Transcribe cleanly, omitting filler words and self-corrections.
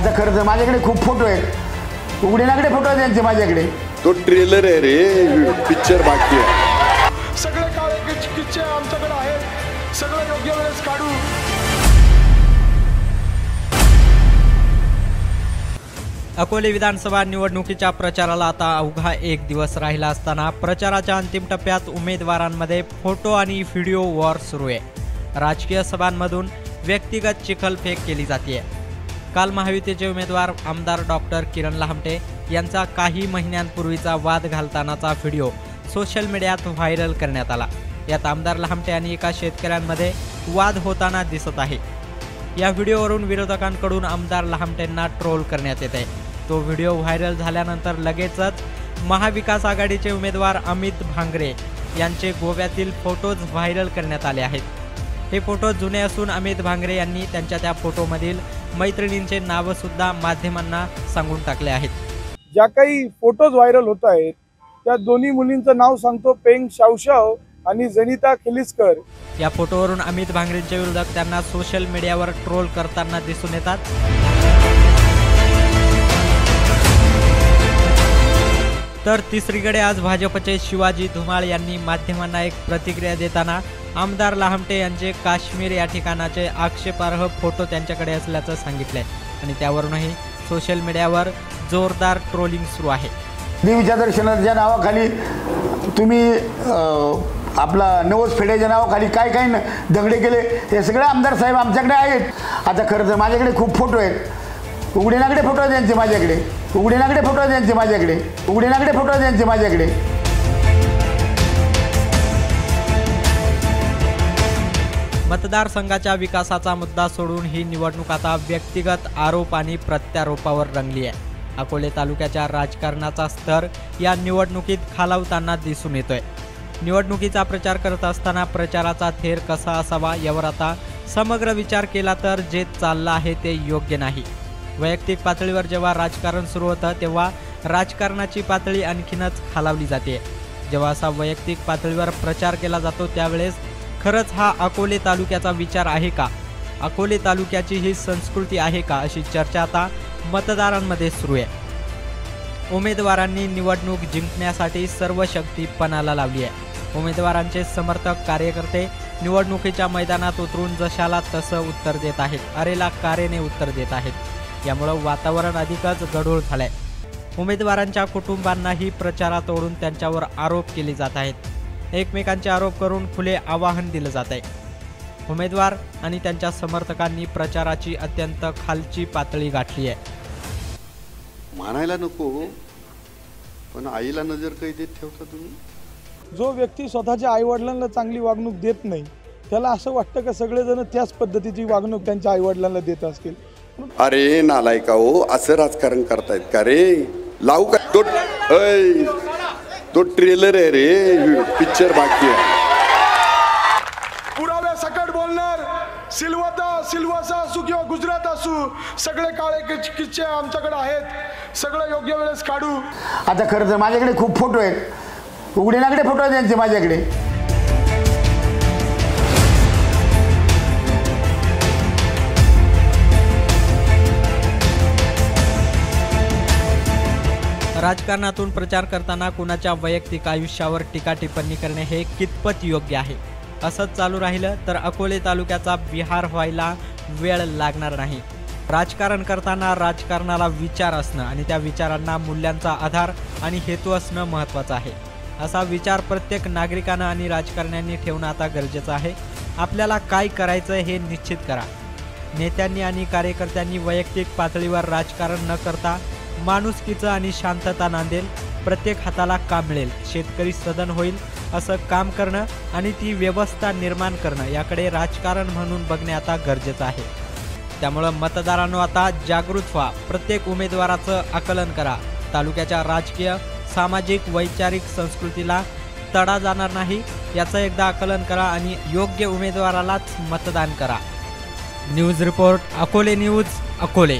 आता खरं तर माझ्याकडे खूप फोटो आहेत, उघडीनाकडे फोटो आहेत त्यांचे माझ्याकडे। तो ट्रेलर आहे रे, पिक्चर बाकी आहे। सगळे काळे किच्चे आमच्याकडे आहेत, सगळं योग्य वेळेस काढू। अकोले विधानसभा निवडणुकीच्या प्रचाराला आता अवघा एक दिवस राहिला असताना प्रचाराच्या अंतिम टप्प्यात उमेदवारांमध्ये फोटो आणि व्हिडिओ वॉर सुरू आहे। राजकीय सभांमधून व्यक्तिगत चिखलफेक केली जाते। काल महायुतीचे उमेदवार आमदार डॉक्टर किरण लहामटे यांचा काही महिन्यांपूर्वीचा वाद घालतानाचा व्हिडिओ सोशल मीडियात व्हायरल करण्यात आला। यात आमदार लहामटे आणि एका शेतकऱ्यांमध्ये वाद होताना दिसत आहे। या व्हिडिओवरून विरोधकांकडून आमदार लहामटेंना ट्रोल करण्यात येत आहे। तो व्हिडिओ व्हायरल झाल्यानंतर लगेचच महाविकास आघाडीचे उमेदवार अमित भांगरे यांचे गोव्यातील फोटोज व्हायरल करण्यात आले आहेत। हे फोटो जुने असून अमित भांगरे यांनी त्यांच्या त्या फोटोमधील मैत्रिणींचे नाव सुद्धा माध्यमांना सांगून टाकले आहेत। ज्या काही फोटोज व्हायरल होत आहेत त्या दोन्ही मुलींचं नाव सांगतो, पेंग शावशाव आणि जनिता खिलिस्कर। या फोटोवरून अमित भांगरेंचे विरोधक त्यांना सोशल मीडियावर ट्रोल करताना दिसून येतात। तर तिसरीकडे आज भाजपचे शिवाजी धुमाळ यांनी माध्यमांना एक प्रतिक्रिया देताना आमदार लहामटे यांचे काश्मीर या ठिकाणाचे आक्षेपार्ह फोटो त्यांच्याकडे असल्याचं सांगितलंय आणि त्यावरूनही सोशल मीडियावर जोरदार ट्रोलिंग सुरू आहे। देवीच्या दर्शनाच्या नावाखाली तुम्ही आपला नवस फेड्याच्या नावाखाली काय काय दगडे केले, हे सगळे आमदार साहेब आमच्याकडे आहेत। आता खरं तर माझ्याकडे खूप फोटो आहेत, उघडीनाकडे फोटो आहेत त्यांचे माझ्याकडे, उघडीनाकडे फोटो आहेत त्यांचे माझ्याकडे, उघडीनाकडे फोटो आहेत त्यांचे माझ्याकडे। मतदारसंघाच्या विकासाचा मुद्दा सोडून ही निवडणूक आता व्यक्तिगत आरोप आणि प्रत्यारोपावर रंगली आहे। अकोले तालुक्याच्या राजकारणाचा स्तर या निवडणुकीत खालावताना दिसून येतोय। निवडणुकीचा प्रचार करत असताना प्रचाराचा थेर कसा असावा यावर आता समग्र विचार केला तर जे चाललं आहे ते योग्य नाही। वैयक्तिक पातळीवर जेव्हा राजकारण सुरू होतं तेव्हा राजकारणाची पातळी आणखीनच खालावली जाते। जेव्हा असा वैयक्तिक पातळीवर प्रचार केला जातो त्यावेळेस खरंच हा अकोले तालुक्याचा विचार आहे का, अकोले तालुक्याची ही संस्कृती आहे का, अशी चर्चा आता मतदारांमध्ये सुरू आहे। उमेदवारांनी निवडणूक जिंकण्यासाठी सर्व शक्ती पणाला लावली आहे। उमेदवारांचे समर्थक कार्यकर्ते निवडणुकीच्या मैदानात उतरून जशाला तसं उत्तर देत आहेत, अरेला कारेने उत्तर देत आहेत। यामुळं वातावरण अधिकच गढूळ झालंय। उमेदवारांच्या कुटुंबांनाही प्रचारात ओढून त्यांच्यावर आरोप केले जात आहेत। एकमेकांचे आरोप करून खुले आवाहन दिलं जात आहे। उमेदवार आणि त्यांच्या समर्थकांनी प्रचाराची अत्यंत खालची पातळी गाठली आहे। मानायला नको, पण आईला नजर काही देत ठेवता तुम्ही। जो व्यक्ती स्वतःच्या आईवडिलांना चांगली वागणूक देत नाही त्याला असं वाटतं का सगळेजण त्याच पद्धतीची वागणूक त्यांच्या आईवडिलांना देत असतील। अरे नालायका हो, असं राजकारण करतायत का रे? लावू का तो ट्रेलर आहे रे, पिक्चर बाकी आहे। पुराव्या सकट बोलणार, सिल्वासा असू किंवा गुजरात असू, सगळे काळे किच्चे आमच्याकडे आहेत, सगळं योग्य वेळेस काढू। आता खरं तर माझ्याकडे खूप फोटो आहेत, उघडीनाकडे फोटो आहेत त्यांचे माझ्याकडे। राजकारणातून प्रचार करताना कुणाच्या वैयक्तिक आयुष्यावर टीका टिप्पणी करणे हे कितपत योग्य आहे? असंच चालू राहिलं तर अकोले तालुक्याचा बिहार व्हायला वेळ लागणार नाही। राजकारण करताना राजकारणाला विचार असणं आणि त्या विचारांना मूल्यांचा आधार आणि हेतू असणं महत्त्वाचं आहे। असा विचार प्रत्येक नागरिकांना आणि राजकारण्यांनी ठेवणं आता गरजेचं आहे। आपल्याला काय करायचं हे निश्चित करा। नेत्यांनी आणि कार्यकर्त्यांनी वैयक्तिक पातळीवर राजकारण न करता माणुसकीचं आणि शांतता नांदेल, प्रत्येक हाताला काम मिळेल, शेतकरी सदन होईल असं काम करणं आणि ती व्यवस्था निर्माण करणं याकडे राजकारण म्हणून बघणे आता गरजेचं आहे। त्यामुळं मतदारांनो आता जागृत व्हा, प्रत्येक उमेदवाराचं आकलन करा। तालुक्याच्या राजकीय, सामाजिक, वैचारिक संस्कृतीला तडा जाणार नाही याचं एकदा आकलन करा आणि योग्य उमेदवारालाच मतदान करा। News report, Akole news, Akole.